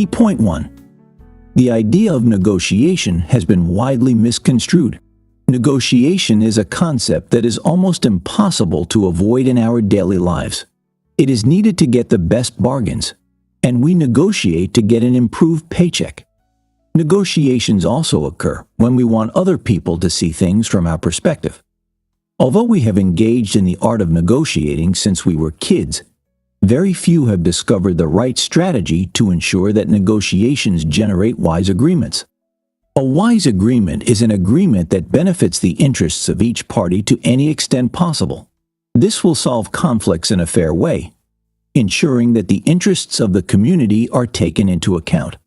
Key point 1. The idea of negotiation has been widely misconstrued. Negotiation is a concept that is almost impossible to avoid in our daily lives. It is needed to get the best bargains, and we negotiate to get an improved paycheck. Negotiations also occur when we want other people to see things from our perspective. Although we have engaged in the art of negotiating since we were kids, very few have discovered the right strategy to ensure that negotiations generate wise agreements. A wise agreement is an agreement that benefits the interests of each party to any extent possible. This will solve conflicts in a fair way, ensuring that the interests of the community are taken into account.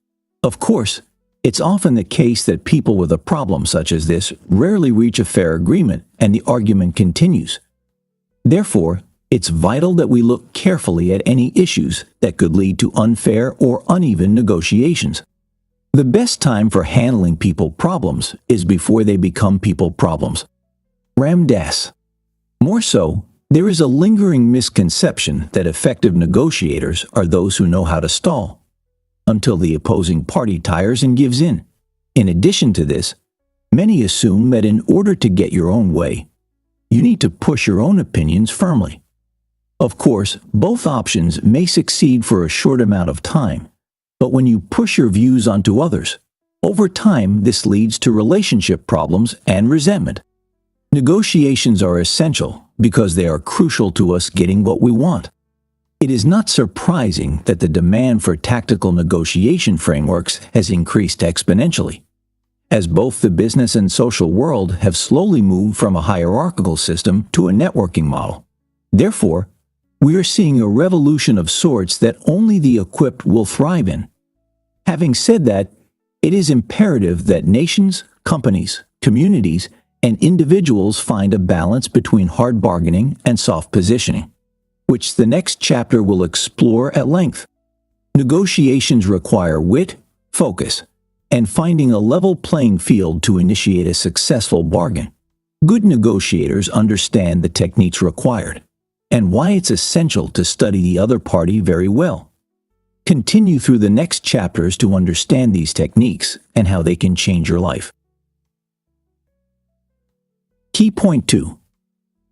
Of course, it's often the case that people with a problem such as this rarely reach a fair agreement and the argument continues. Therefore, it's vital that we look carefully at any issues that could lead to unfair or uneven negotiations. The best time for handling people problems is before they become people problems. Ram Dass. More so, there is a lingering misconception that effective negotiators are those who know how to stall until the opposing party tires and gives in. In addition to this, many assume that in order to get your own way, you need to push your own opinions firmly. Of course, both options may succeed for a short amount of time, but when you push your views onto others, over time this leads to relationship problems and resentment. Negotiations are essential because they are crucial to us getting what we want. It is not surprising that the demand for tactical negotiation frameworks has increased exponentially, as both the business and social world have slowly moved from a hierarchical system to a networking model. Therefore, we are seeing a revolution of sorts that only the equipped will thrive in. Having said that, it is imperative that nations, companies, communities, and individuals find a balance between hard bargaining and soft positioning, which the next chapter will explore at length. Negotiations require wit, focus, and finding a level playing field to initiate a successful bargain. Good negotiators understand the techniques required and why it's essential to study the other party very well. Continue through the next chapters to understand these techniques and how they can change your life. Key point 2.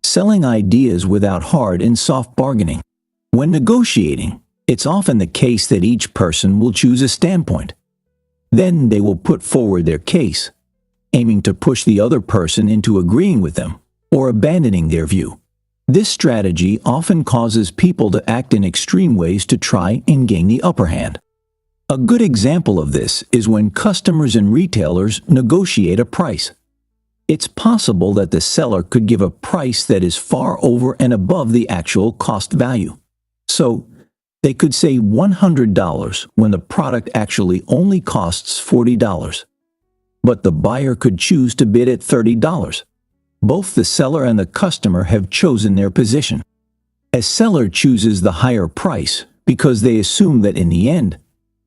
Selling ideas without hard and soft bargaining. When negotiating, it's often the case that each person will choose a standpoint. Then they will put forward their case, aiming to push the other person into agreeing with them or abandoning their view. This strategy often causes people to act in extreme ways to try and gain the upper hand. A good example of this is when customers and retailers negotiate a price. It's possible that the seller could give a price that is far over and above the actual cost value. So, they could say $100 when the product actually only costs $40. But the buyer could choose to bid at $30. Both the seller and the customer have chosen their position. A seller chooses the higher price because they assume that in the end,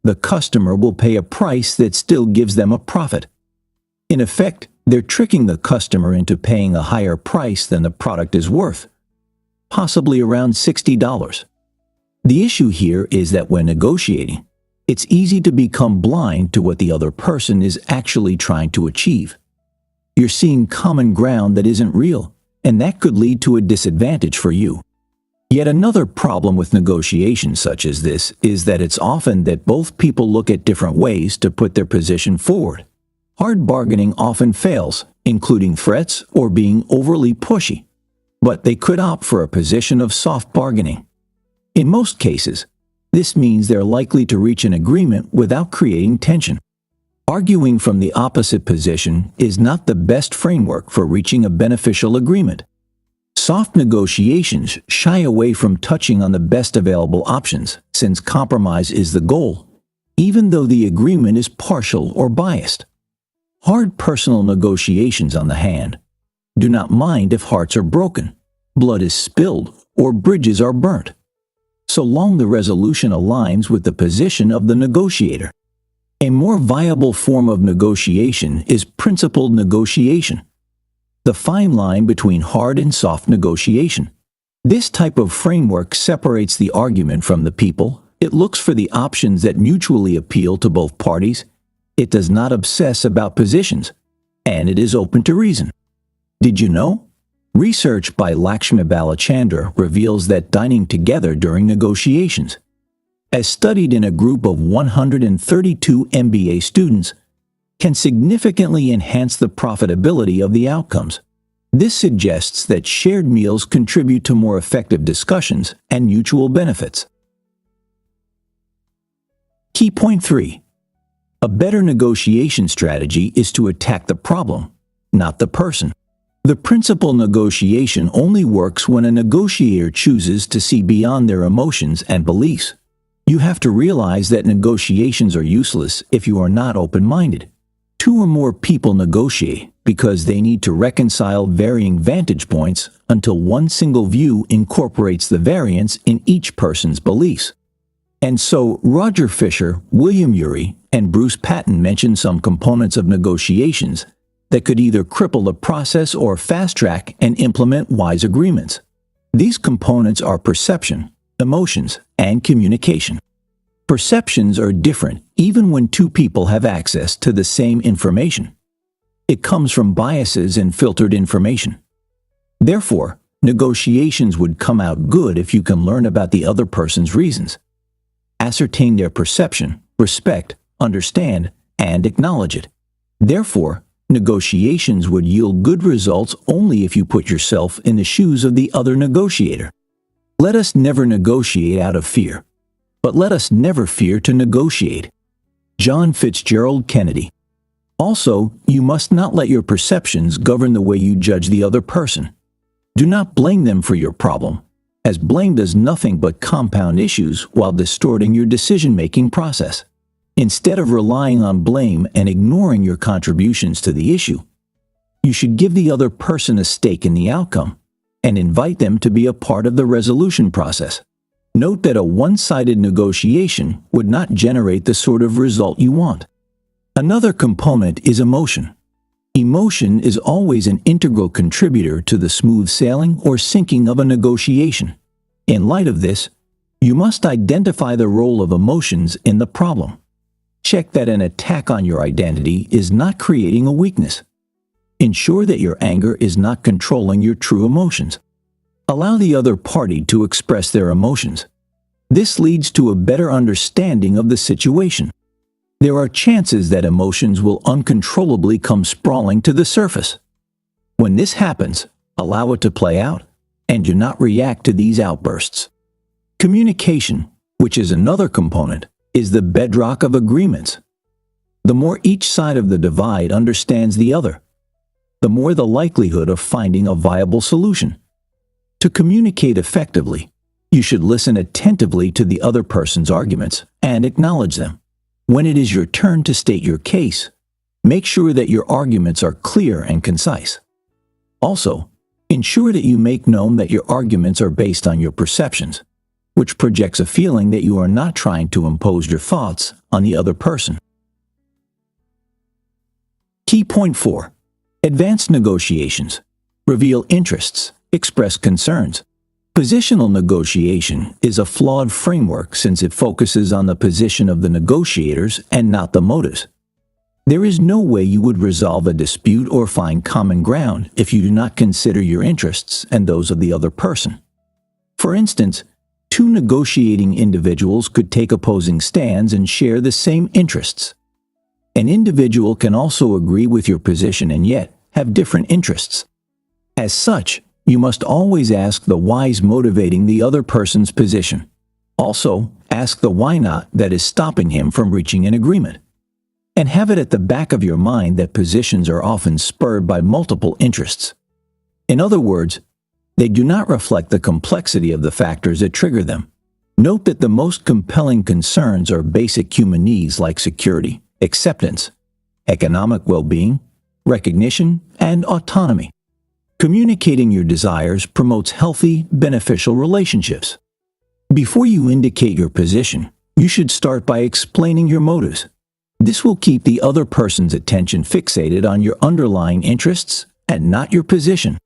the customer will pay a price that still gives them a profit. In effect, they're tricking the customer into paying a higher price than the product is worth, possibly around $60. The issue here is that when negotiating, it's easy to become blind to what the other person is actually trying to achieve. You're seeing common ground that isn't real, and that could lead to a disadvantage for you. Yet another problem with negotiations such as this is that it's often that both people look at different ways to put their position forward. Hard bargaining often fails, including threats or being overly pushy, but they could opt for a position of soft bargaining. In most cases, this means they're likely to reach an agreement without creating tension. Arguing from the opposite position is not the best framework for reaching a beneficial agreement. Soft negotiations shy away from touching on the best available options, since compromise is the goal, even though the agreement is partial or biased. Hard personal negotiations, on the hand, do not mind if hearts are broken, blood is spilled, or bridges are burnt, so long the resolution aligns with the position of the negotiator. A more viable form of negotiation is principled negotiation, the fine line between hard and soft negotiation. This type of framework separates the argument from the people It looks for the options that mutually appeal to both parties. It does not obsess about positions, and it is open to reason. Did you know? Research by Lakshmi Balachandra reveals that dining together during negotiations, as studied in a group of 132 MBA students, can significantly enhance the profitability of the outcomes. This suggests that shared meals contribute to more effective discussions and mutual benefits. Key point 3. A better negotiation strategy is to attack the problem, not the person. The principal negotiation only works when a negotiator chooses to see beyond their emotions and beliefs. You have to realize that negotiations are useless if you are not open-minded. Two or more people negotiate because they need to reconcile varying vantage points until one single view incorporates the variance in each person's beliefs. And so Roger Fisher, William Ury, and Bruce Patton mention some components of negotiations that could either cripple the process or fast-track and implement wise agreements. These components are perception, emotions, and communication. Perceptions are different even when two people have access to the same information. It comes from biases and filtered information. Therefore, negotiations would come out good if you can learn about the other person's reasons, ascertain their perception, respect, understand, and acknowledge it. Therefore, negotiations would yield good results only if you put yourself in the shoes of the other negotiator. Let us never negotiate out of fear, but let us never fear to negotiate. John Fitzgerald Kennedy. Also, you must not let your perceptions govern the way you judge the other person. Do not blame them for your problem, as blame does nothing but compound issues while distorting your decision-making process. Instead of relying on blame and ignoring your contributions to the issue, you should give the other person a stake in the outcome and invite them to be a part of the resolution process. Note that a one-sided negotiation would not generate the sort of result you want. Another component is emotion. Emotion is always an integral contributor to the smooth sailing or sinking of a negotiation. In light of this, you must identify the role of emotions in the problem. Check that an attack on your identity is not creating a weakness. Ensure that your anger is not controlling your true emotions. Allow the other party to express their emotions. This leads to a better understanding of the situation. There are chances that emotions will uncontrollably come sprawling to the surface. When this happens, allow it to play out, and do not react to these outbursts. Communication, which is another component, is the bedrock of agreements. The more each side of the divide understands the other, the more the likelihood of finding a viable solution. To communicate effectively, you should listen attentively to the other person's arguments and acknowledge them. When it is your turn to state your case, make sure that your arguments are clear and concise. Also, ensure that you make known that your arguments are based on your perceptions, which projects a feeling that you are not trying to impose your thoughts on the other person. Key point 4. Advanced negotiations. Reveal interests. Express concerns. Positional negotiation is a flawed framework since it focuses on the position of the negotiators and not the motives. There is no way you would resolve a dispute or find common ground if you do not consider your interests and those of the other person. For instance, two negotiating individuals could take opposing stands and share the same interests. An individual can also agree with your position and yet have different interests. As such, you must always ask the whys motivating the other person's position. Also, ask the why not that is stopping him from reaching an agreement. And have it at the back of your mind that positions are often spurred by multiple interests. In other words, they do not reflect the complexity of the factors that trigger them. Note that the most compelling concerns are basic human needs like security, acceptance, economic well-being, recognition, and autonomy. Communicating your desires promotes healthy, beneficial relationships. Before you indicate your position, you should start by explaining your motives. This will keep the other person's attention fixated on your underlying interests and not your position.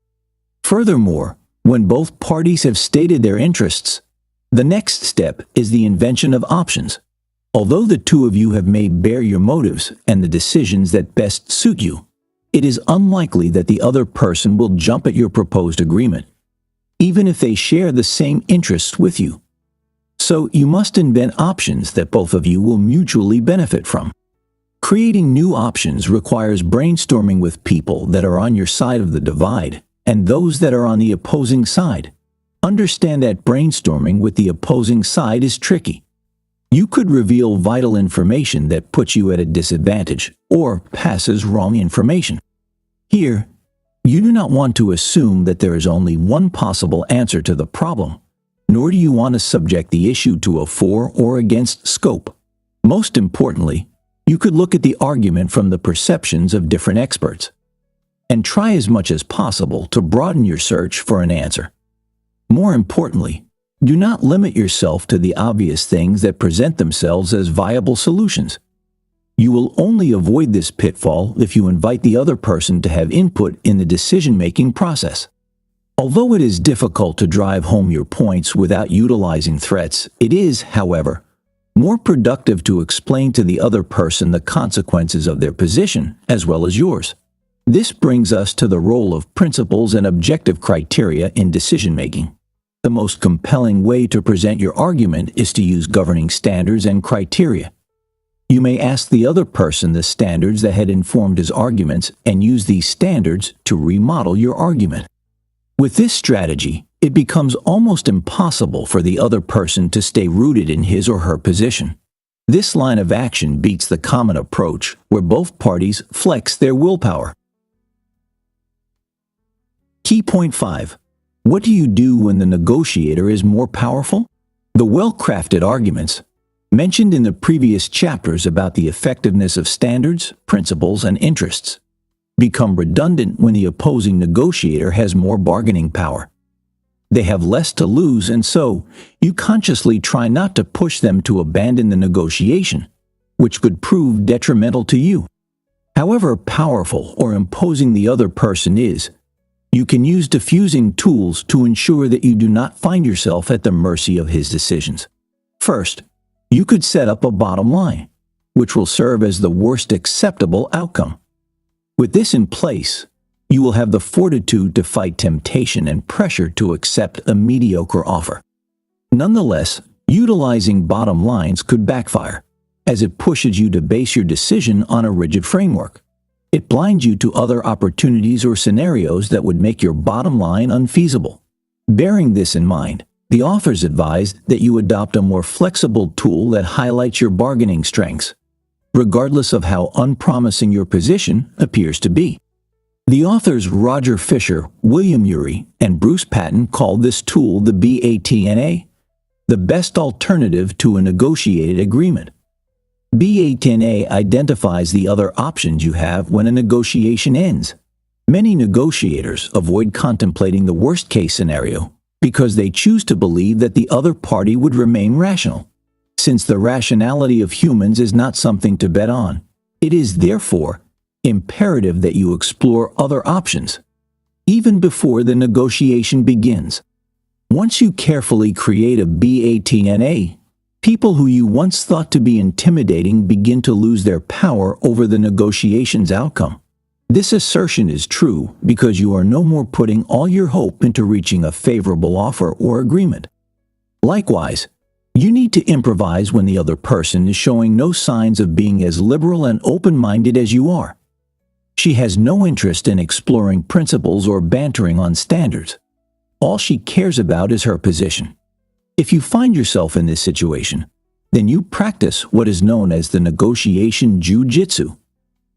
Furthermore, when both parties have stated their interests, The next step is the invention of options. Although the two of you have made bare your motives and the decisions that best suit you, it is unlikely that the other person will jump at your proposed agreement, even if they share the same interests with you. So you must invent options that both of you will mutually benefit from. Creating new options requires brainstorming with people that are on your side of the divide and those that are on the opposing side. Understand that brainstorming with the opposing side is tricky. You could reveal vital information that puts you at a disadvantage or passes wrong information. Here, you do not want to assume that there is only one possible answer to the problem, nor do you want to subject the issue to a for or against scope. Most importantly, you could look at the argument from the perceptions of different experts and try as much as possible to broaden your search for an answer. More importantly, do not limit yourself to the obvious things that present themselves as viable solutions. You will only avoid this pitfall if you invite the other person to have input in the decision-making process. Although it is difficult to drive home your points without utilizing threats, it is, however, more productive to explain to the other person the consequences of their position as well as yours. This brings us to the role of principles and objective criteria in decision-making. The most compelling way to present your argument is to use governing standards and criteria. You may ask the other person the standards that had informed his arguments and use these standards to remodel your argument. With this strategy, it becomes almost impossible for the other person to stay rooted in his or her position. This line of action beats the common approach where both parties flex their willpower. Key point 5. What do you do when the negotiator is more powerful? The well-crafted arguments, mentioned in the previous chapters about the effectiveness of standards, principles, and interests, become redundant when the opposing negotiator has more bargaining power. They have less to lose, and so you consciously try not to push them to abandon the negotiation, which could prove detrimental to you. However powerful or imposing the other person is, you can use diffusing tools to ensure that you do not find yourself at the mercy of his decisions. First, you could set up a bottom line, which will serve as the worst acceptable outcome. With this in place, you will have the fortitude to fight temptation and pressure to accept a mediocre offer. Nonetheless, utilizing bottom lines could backfire, as it pushes you to base your decision on a rigid framework. It blinds you to other opportunities or scenarios that would make your bottom line unfeasible. Bearing this in mind, the authors advise that you adopt a more flexible tool that highlights your bargaining strengths, regardless of how unpromising your position appears to be. The authors Roger Fisher, William Ury, and Bruce Patton called this tool the BATNA, the best alternative to a negotiated agreement. BATNA identifies the other options you have when a negotiation ends. Many negotiators avoid contemplating the worst-case scenario because they choose to believe that the other party would remain rational. Since the rationality of humans is not something to bet on, it is therefore imperative that you explore other options, even before the negotiation begins. Once you carefully create a BATNA, people who you once thought to be intimidating begin to lose their power over the negotiation's outcome. This assertion is true because you are no more putting all your hope into reaching a favorable offer or agreement. Likewise, you need to improvise when the other person is showing no signs of being as liberal and open-minded as you are. She has no interest in exploring principles or bantering on standards. All she cares about is her position. If you find yourself in this situation, then you practice what is known as the negotiation jiu-jitsu.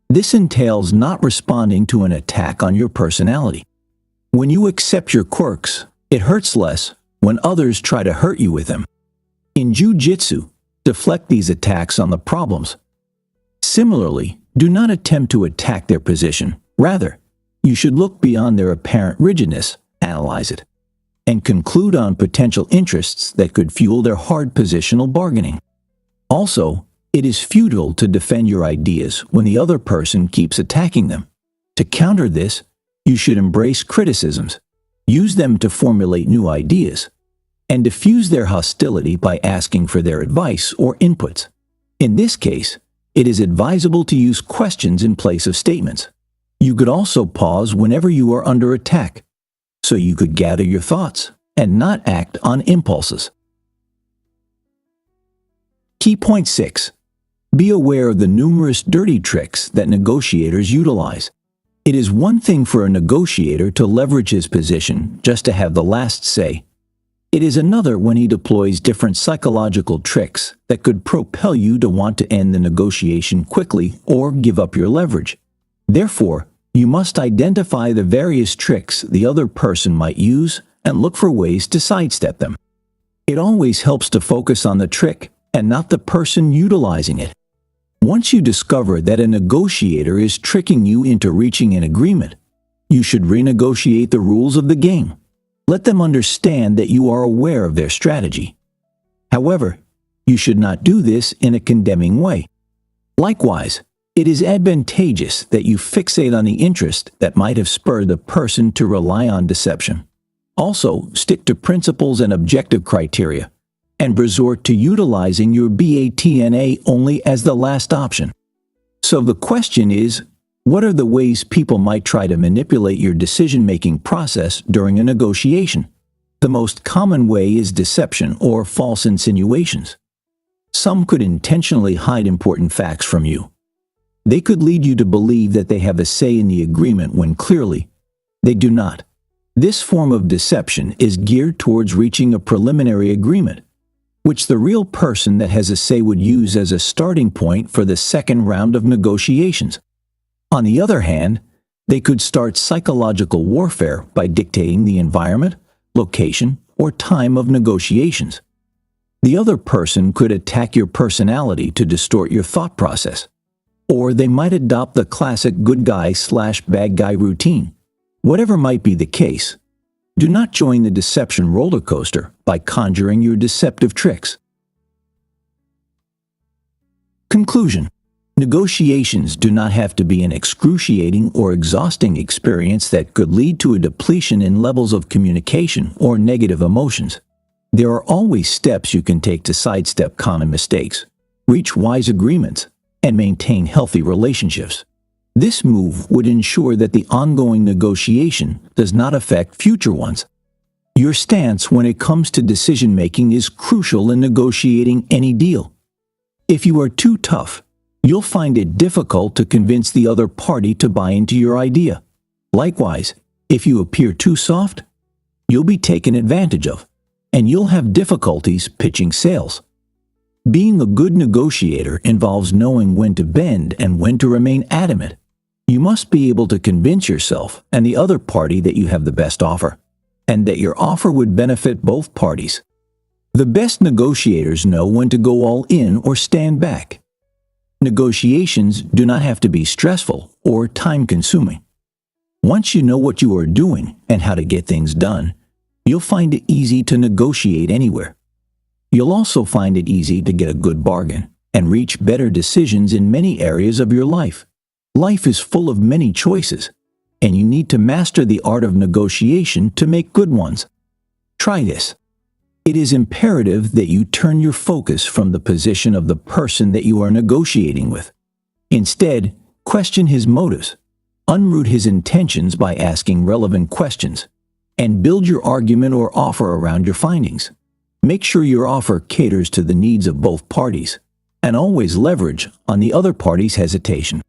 This entails not responding to an attack on your personality. When you accept your quirks, it hurts less when others try to hurt you with them. In jiu-jitsu, deflect these attacks on the problems. Similarly, do not attempt to attack their position. Rather, you should look beyond their apparent rigidness, analyze it, and conclude on potential interests that could fuel their hard positional bargaining. Also, it is futile to defend your ideas when the other person keeps attacking them. To counter this, you should embrace criticisms. Use them to formulate new ideas. and diffuse their hostility by asking for their advice or inputs. In this case, it is advisable to use questions in place of statements. You could also pause whenever you are under attack, so you could gather your thoughts and not act on impulses. Key point 6. Be aware of the numerous dirty tricks that negotiators utilize. It is one thing for a negotiator to leverage his position just to have the last say. It is another when he deploys different psychological tricks that could propel you to want to end the negotiation quickly or give up your leverage. Therefore, you must identify the various tricks the other person might use and look for ways to sidestep them. It always helps to focus on the trick and not the person utilizing it. Once you discover that a negotiator is tricking you into reaching an agreement, you should renegotiate the rules of the game. Let them understand that you are aware of their strategy. However, you should not do this in a condemning way. Likewise, it is advantageous that you fixate on the interest that might have spurred the person to rely on deception. Also, stick to principles and objective criteria, and resort to utilizing your BATNA only as the last option. So the question is, what are the ways people might try to manipulate your decision-making process during a negotiation? The most common way is deception or false insinuations. Some could intentionally hide important facts from you. They could lead you to believe that they have a say in the agreement when clearly they do not. This form of deception is geared towards reaching a preliminary agreement, which the real person that has a say would use as a starting point for the second round of negotiations. On the other hand, they could start psychological warfare by dictating the environment, location, or time of negotiations. The other person could attack your personality to distort your thought process, or they might adopt the classic good guy/bad guy routine. Whatever might be the case, do not join the deception roller coaster by conjuring your deceptive tricks. Conclusion. Negotiations do not have to be an excruciating or exhausting experience that could lead to a depletion in levels of communication or negative emotions. There are always steps you can take to sidestep common mistakes, reach wise agreements, and maintain healthy relationships. This move would ensure that the ongoing negotiation does not affect future ones. Your stance when it comes to decision-making is crucial in negotiating any deal. If you are too tough, you'll find it difficult to convince the other party to buy into your idea. Likewise, if you appear too soft, you'll be taken advantage of, and you'll have difficulties pitching sales. Being a good negotiator involves knowing when to bend and when to remain adamant. You must be able to convince yourself and the other party that you have the best offer, and that your offer would benefit both parties. The best negotiators know when to go all in or stand back. Negotiations do not have to be stressful or time-consuming. Once you know what you are doing and how to get things done, you'll find it easy to negotiate anywhere. You'll also find it easy to get a good bargain and reach better decisions in many areas of your life. Life is full of many choices, and you need to master the art of negotiation to make good ones. Try this. It is imperative that you turn your focus from the position of the person that you are negotiating with. Instead, question his motives, unroot his intentions by asking relevant questions, and build your argument or offer around your findings. Make sure your offer caters to the needs of both parties, and always leverage on the other party's hesitation.